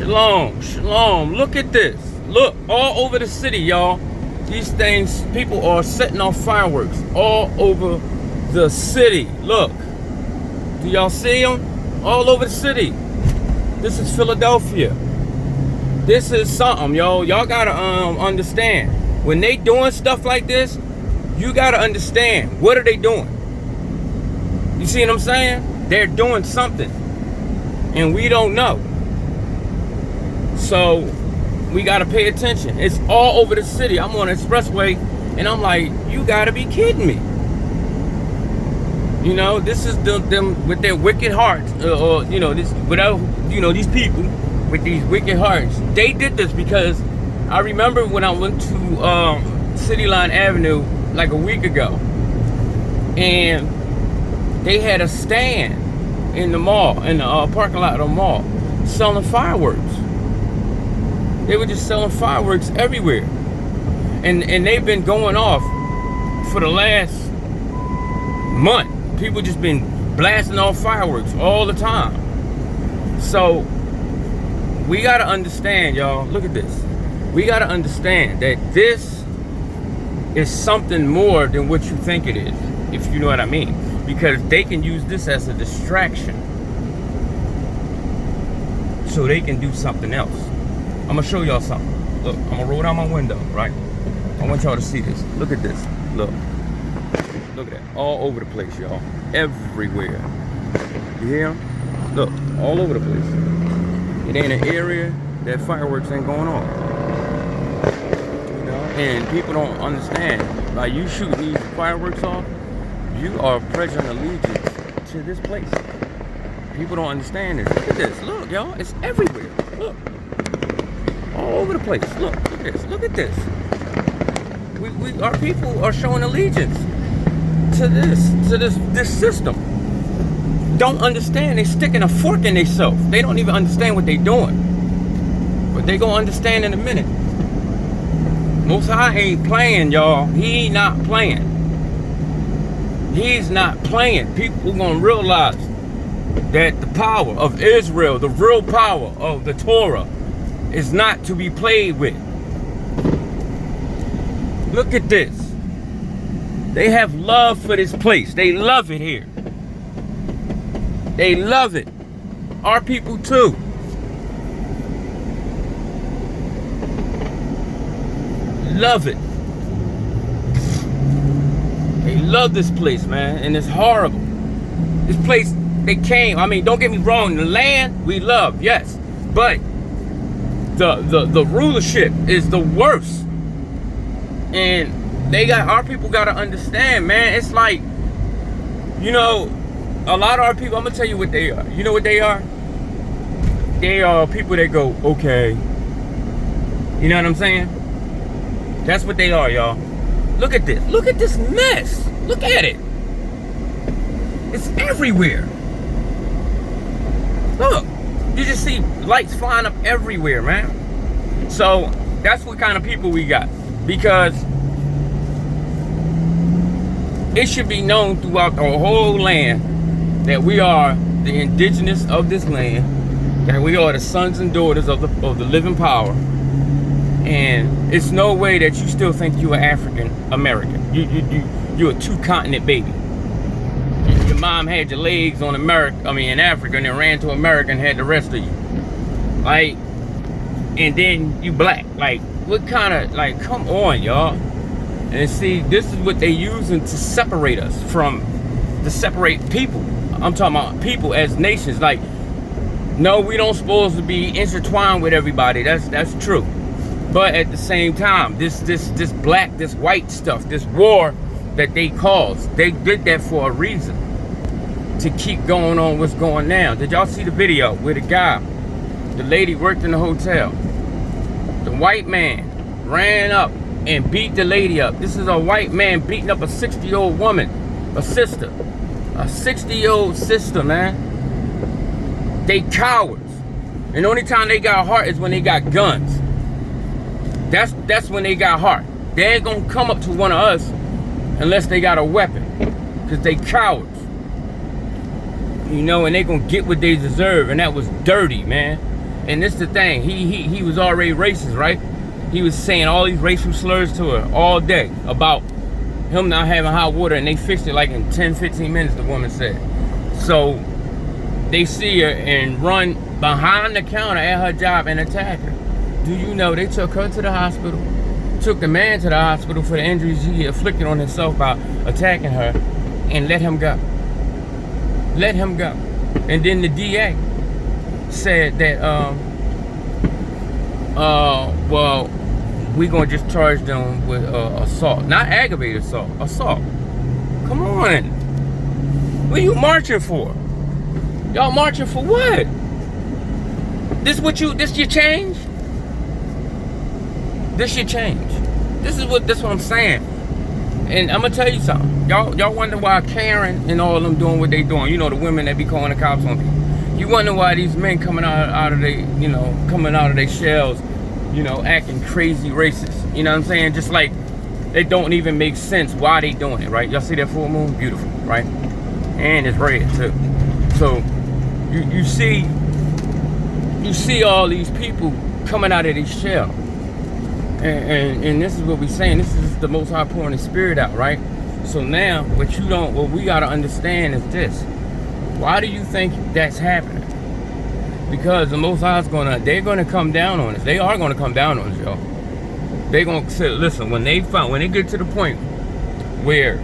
Shalom, shalom. Look at this. Look, all over the city, y'all. These things, people are setting off fireworks all over the city. Look. Do y'all see them? All over the city. This is Philadelphia. This is something, yo. Y'all gotta understand. When they doing stuff like this, you gotta understand. What are they doing? You see what I'm saying? They're doing something. And we don't know. So we gotta pay attention. It's all over the city. I'm on the expressway and I'm like, you gotta be kidding me. You know, this is them with their wicked hearts, or you know, this without, you know, these people with these wicked hearts. They did this because I remember when I went to City Line Avenue like a week ago, and they had a stand in the mall, in the parking lot of the mall, selling fireworks. They were just selling fireworks everywhere, and they've been going off for the last month. People just been blasting off fireworks all the time. So we gotta understand, y'all. Look at this. We gotta understand that this is something more than what you think it is, if you know what I mean. Because they can use this as a distraction, so they can do something else. I'm gonna show y'all something. Look, I'm gonna roll down my window, right? I want y'all to see this. Look at this. Look. Look at that. All over the place, y'all. Everywhere. You hear them? Look, all over the place. It ain't an area that fireworks ain't going on. You know? And people don't understand. By you shooting these fireworks off, you are pledging allegiance to this place. People don't understand this. Look at this. Look, y'all. It's everywhere. Look. All over the place. Look at this. Look at this. Our people are showing allegiance to this system. Don't understand. They sticking a fork in themselves. They don't even understand what they doing. But they gonna understand in a minute. Most High ain't playing, y'all. He not playing. He's not playing. People gonna realize that the power of Israel, the real power of the Torah, is not to be played with. Look at this. They have love for this place. They love it here. They love it. Our people too. Love it. They love this place, man. And it's horrible. This place, they came. I mean, don't get me wrong. The land we love, yes. But the rulership is the worst. And our people gotta understand, man. It's like, you know, a lot of our people, I'm gonna tell you what they are. You know what they are? They are people that go, okay. You know what I'm saying? That's what they are, y'all. Look at this. Look at this mess. Look at it. It's everywhere. Look. You just see lights flying up everywhere, man. So that's what kind of people we got. Because it should be known throughout the whole land that we are the indigenous of this land, that we are the sons and daughters of the living power. And it's no way that you still think you're African American. You're a two-continent baby. Your mom had your legs on in Africa, and then ran to America and had the rest of you. Like, and then you black. Like, what kind of, like, come on, y'all. And see, this is what they using to separate us to separate people. I'm talking about people as nations. Like, no, we don't supposed to be intertwined with everybody. That's true. But at the same time, this black, this white stuff, this war that they caused, they did that for a reason. To keep going on what's going now. Did y'all see the video where the lady worked in the hotel? The white man ran up and beat the lady up. This is a white man beating up a 60-year-old woman, a sister. A 60-year-old sister, man. They cowards. And the only time they got heart is when they got guns. That's when they got heart. They ain't gonna come up to one of us unless they got a weapon. Because they cowards. You know, and they gonna get what they deserve. And that was dirty, man. And this the thing, he was already racist, right? He was saying all these racial slurs to her all day about him not having hot water, and they fixed it like in 10-15 minutes, the woman said. So they see her and run behind the counter at her job and attack her. Do you know they took her to the hospital, took the man to the hospital for the injuries he afflicted on himself by attacking her, and let him go. Let him go. And then the DA said that, well, we're going to just charge them with assault. Not aggravated assault, assault. Come on. What are you marching for? Y'all marching for what? This your change? This your change. This is what I'm saying. And I'm gonna tell you something. Y'all wonder why Karen and all of them doing what they doing. You know, the women that be calling the cops on people. You wonder why these men coming out of their shells, acting crazy racist. You know what I'm saying? Just like it don't even make sense why they doing it, right? Y'all see that full moon? Beautiful, right? And it's red too. So you see all these people coming out of these shells. And this is what we're saying. This is the Most High pouring His Spirit out, right? So now, what we gotta understand is this. Why do you think that's happening? Because the Most High they're gonna come down on us. They are gonna come down on us, y'all. They're gonna say, listen, when they get to the point where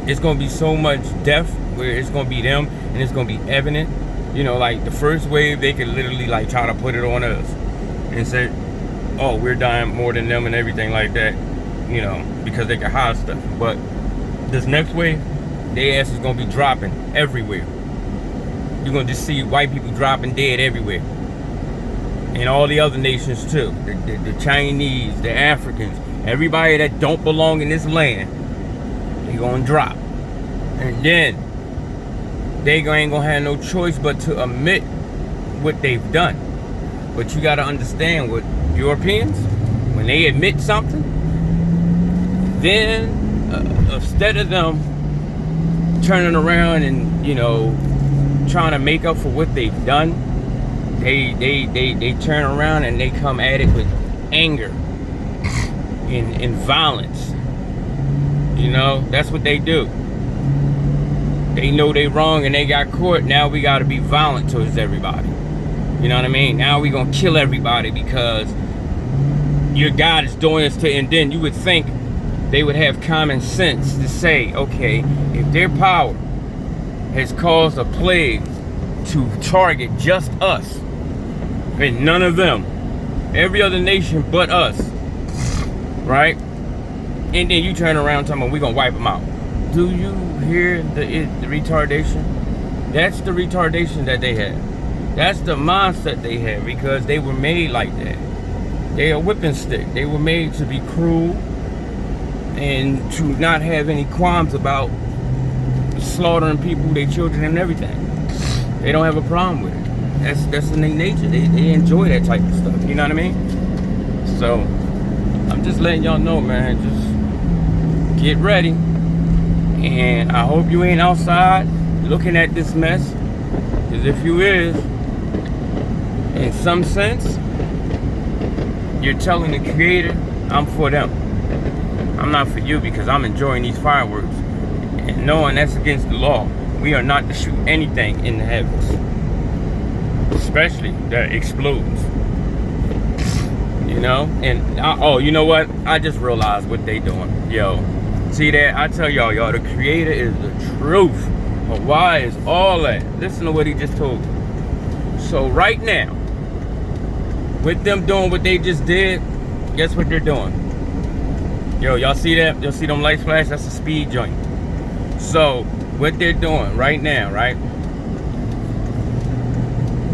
it's gonna be so much death, where it's gonna be them and it's gonna be evident, like the first wave, they could literally like try to put it on us and say, oh, we're dying more than them and everything like that, because they can hide stuff. But this next wave, their ass is gonna be dropping everywhere. You're gonna just see white people dropping dead everywhere. And all the other nations too. The Chinese, the Africans, everybody that don't belong in this land, they're gonna drop. And then they ain't gonna have no choice but to admit what they've done. But you gotta understand what Europeans, when they admit something, then instead of them turning around and trying to make up for what they've done, they turn around and they come at it with anger and violence. That's what they do. They know they wrong and they got caught. Now we got to be violent towards everybody. You know what I mean? Now we gonna kill everybody because your God is doing this to. And then you would think they would have common sense to say, okay, if their power has caused a plague to target just us and none of them, every other nation but us, right? And then you turn around talking about we're gonna wipe them out. Do you hear the retardation? That's the retardation that they have. That's the mindset they have, because they were made like that. They are whipping stick. They were made to be cruel and to not have any qualms about slaughtering people, their children and everything. They don't have a problem with it. That's in their nature. They enjoy that type of stuff. You know what I mean? So I'm just letting y'all know, man. Just get ready. And I hope you ain't outside looking at this mess. Because if you is, in some sense, you're telling the Creator, I'm for them. I'm not for you, because I'm enjoying these fireworks. And knowing that's against the law. We are not to shoot anything in the heavens. Especially that explodes. And oh, you know what? I just realized what they doing. Yo, see that? I tell y'all, the Creator is the truth. But why is all that? Listen to what he just told me. So right now, with them doing what they just did, guess what they're doing? Yo, y'all see that? Y'all see them lights flash? That's a speed joint. So what they're doing right now, right?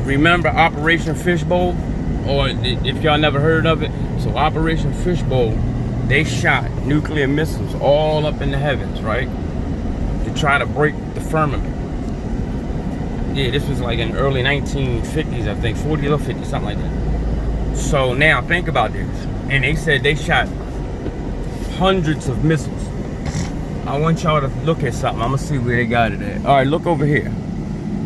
Remember Operation Fishbowl? Or if y'all never heard of it, so Operation Fishbowl, they shot nuclear missiles all up in the heavens, right? To try to break the firmament. Yeah, this was like in the early 1950s, I think, 40s or 50s, something like that. So now think about this. And they said they shot hundreds of missiles. I want y'all to look at something. I'm gonna see where they got it at. All right, look over here.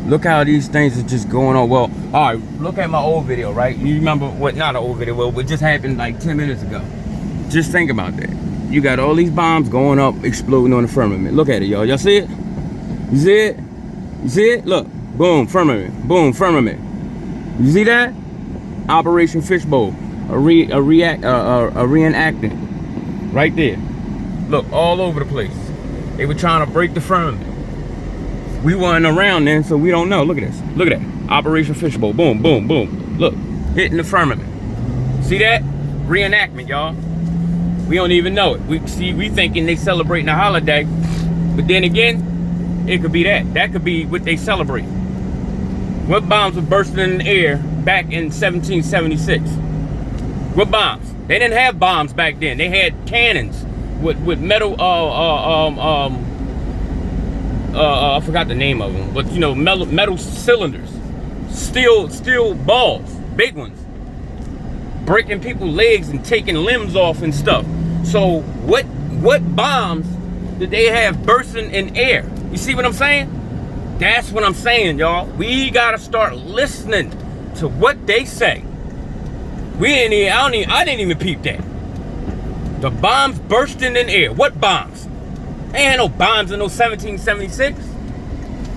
Look how these things are just going on. Well, All right, look at my old video, right? You remember what? Not an old video, well, what just happened like 10 minutes ago. Just think about that. You got all these bombs going up, exploding on the firmament. Look at it, y'all. Y'all see it? You see it? You see it? Look, boom, firmament, boom, firmament. You see that? Operation Fishbowl, a reenactment, right there. Look, all over the place. They were trying to break the firmament. We weren't around then, so we don't know. Look at this. Look at that. Operation Fishbowl. Boom, boom, boom. Look, hitting the firmament. See that? Reenactment, y'all. We don't even know it. We thinking they celebrating a holiday, but then again, it could be that. That could be what they celebrate. What bombs were bursting in the air back in 1776? What bombs? They didn't have bombs back then. They had cannons with metal. I forgot the name of them, but you know, metal cylinders, steel balls, big ones, breaking people's legs and taking limbs off and stuff. So what bombs did they have bursting in air? You see what I'm saying? That's what I'm saying, y'all. We gotta start listening to what they say. I didn't even peep that. The bombs bursting in air. What bombs? They ain't no bombs in no 1776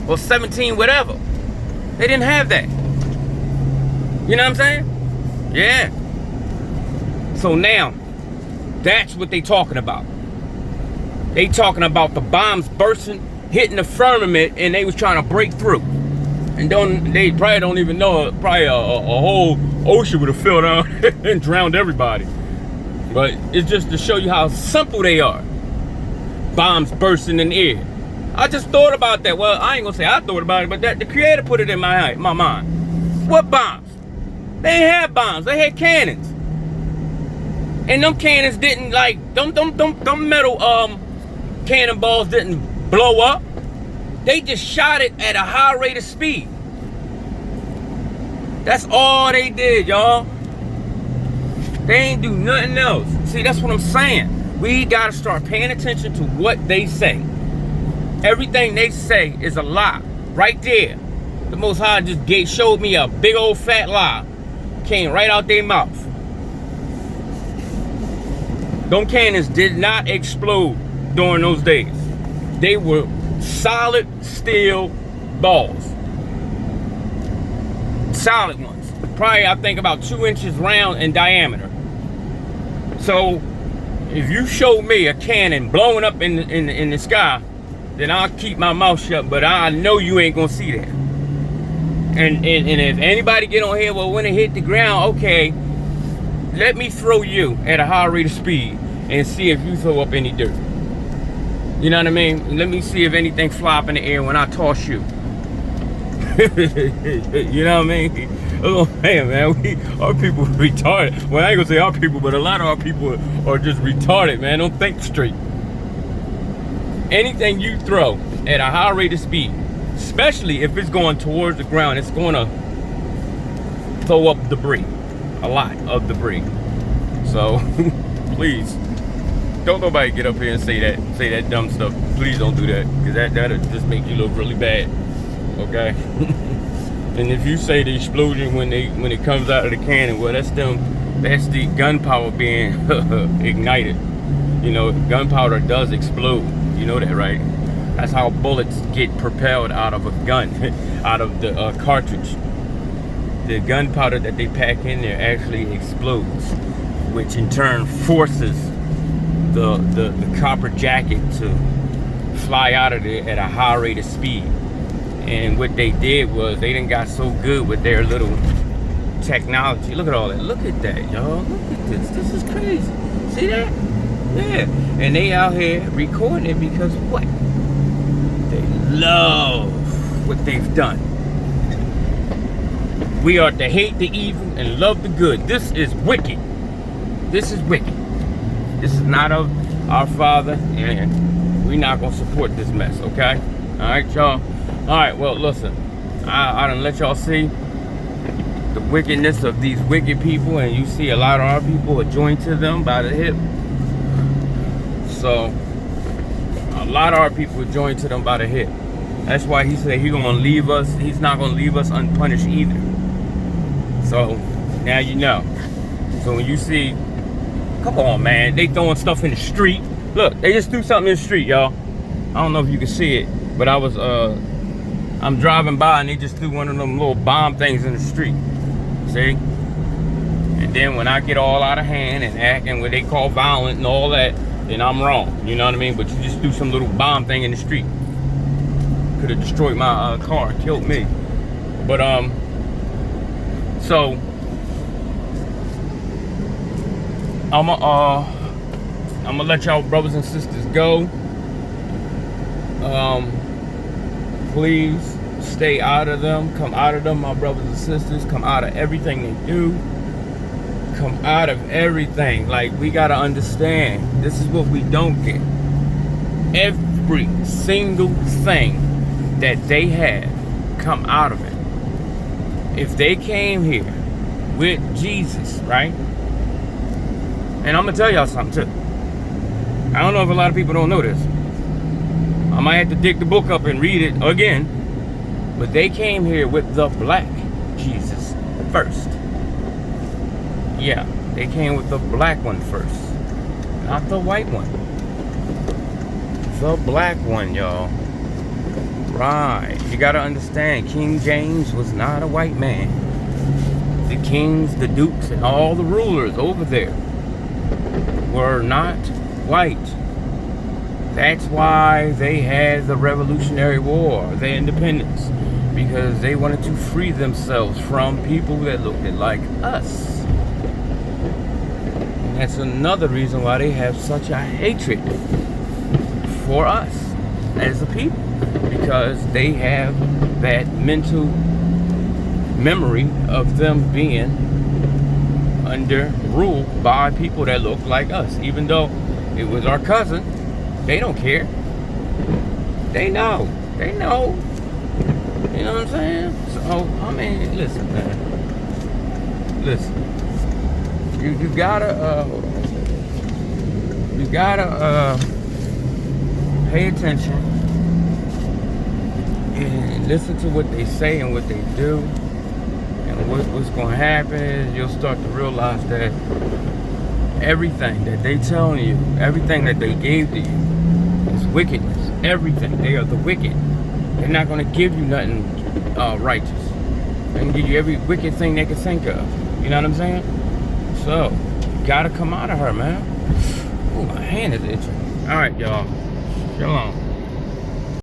or 17 whatever. They didn't have that. You know what I'm saying? Yeah. So now, that's what they talking about. They talking about the bombs bursting, hitting the firmament, and they was trying to break through. And they probably don't even know, probably a whole ocean would have filled out and drowned everybody. But it's just to show you how simple they are. Bombs bursting in the air. I just thought about that. Well, I ain't gonna say I thought about it, but the creator put it in my mind. What bombs? They ain't had bombs. They had cannons. And them cannons didn't like them metal cannonballs didn't blow up. They just shot it at a high rate of speed. That's all they did, y'all. They ain't do nothing else. See, that's what I'm saying. We gotta start paying attention to what they say. Everything they say is a lie. Right there. The Most High just showed me a big old fat lie. Came right out their mouth. Them cannons did not explode during those days. They were solid steel balls. Solid ones. Probably, I think, about 2 inches round in diameter. So, if you show me a cannon blowing up in the sky, then I'll keep my mouth shut, but I know you ain't gonna see that. And if anybody get on here, well, when it hit the ground, okay, let me throw you at a high rate of speed and see if you throw up any dirt. You know what I mean? Let me see if anything fly up in the air when I toss you. You know what I mean? Oh man, our people are retarded. Well, I ain't gonna say our people, but a lot of our people are just retarded, man. Don't think straight. Anything you throw at a high rate of speed, especially if it's going towards the ground, it's gonna throw up debris. A lot of debris. So please, don't nobody get up here and say that dumb stuff. Please don't do that, because that'll just make you look really bad. Okay? And if you say the explosion when it comes out of the cannon, well, that's the gunpowder being ignited. You know, gunpowder does explode. You know that, right? That's how bullets get propelled out of a gun, out of the cartridge. The gunpowder that they pack in there actually explodes, which in turn forces the copper jacket to fly out of there at a high rate of speed. And what they did was they done got so good with their little technology. Look at all that. Look at that, y'all. Look at this. This is crazy. See that? Yeah. And they out here recording it because what? They love what they've done. We are to hate the evil and love the good. This is wicked. This is wicked. This is not of our Father, and we're not going to support this mess, okay? All right, y'all? All right, well, listen. I done let y'all see the wickedness of these wicked people, and you see a lot of our people are joined to them by the hip. So, a lot of our people are joined to them by the hip. That's why he said he's going to leave us. He's not going to leave us unpunished either. So now you know. So when you see, come on, man, they throwing stuff in the street. Look, they just threw something in the street, y'all. I don't know if you can see it, but I'm driving by and they just threw one of them little bomb things in the street. See? And then when I get all out of hand and acting what they call violent and all that, then I'm wrong. You know what I mean? But you just threw some little bomb thing in the street. Could have destroyed my car, killed me. But so I'm gonna let y'all brothers and sisters go. Please stay out of them. Come out of them, my brothers and sisters. Come out of everything they do. Come out of everything. Like, we gotta understand, this is what we don't get. Every single thing that they have, come out of it. If they came here with Jesus, right? And I'm gonna tell y'all something too. I don't know if a lot of people don't know this. I might have to dig the book up and read it again. But they came here with the black Jesus first. Yeah, they came with the black one first. Not the white one. The black one, y'all. Right. You gotta understand, King James was not a white man. The kings, the dukes, and all the rulers over there were not white. That's why they had the Revolutionary War, their independence, because they wanted to free themselves from people that looked like us. And that's another reason why they have such a hatred for us as a people, because they have that mental memory of them being under rule by people that look like us. Even though it was our cousin, they don't care. They know. They know. You know what I'm saying? So, I mean, listen, man. Listen. You gotta pay attention and listen to what they say and what they do. And what's gonna happen is you'll start to realize that everything that they telling you, everything that they gave to you is wickedness. Everything. They are the wicked. They're not going to give you nothing righteous. They can give you every wicked thing they can think of. You know what I'm saying? So, you got to come out of her, man. Oh, my hand is itching. All right, y'all. Shalom.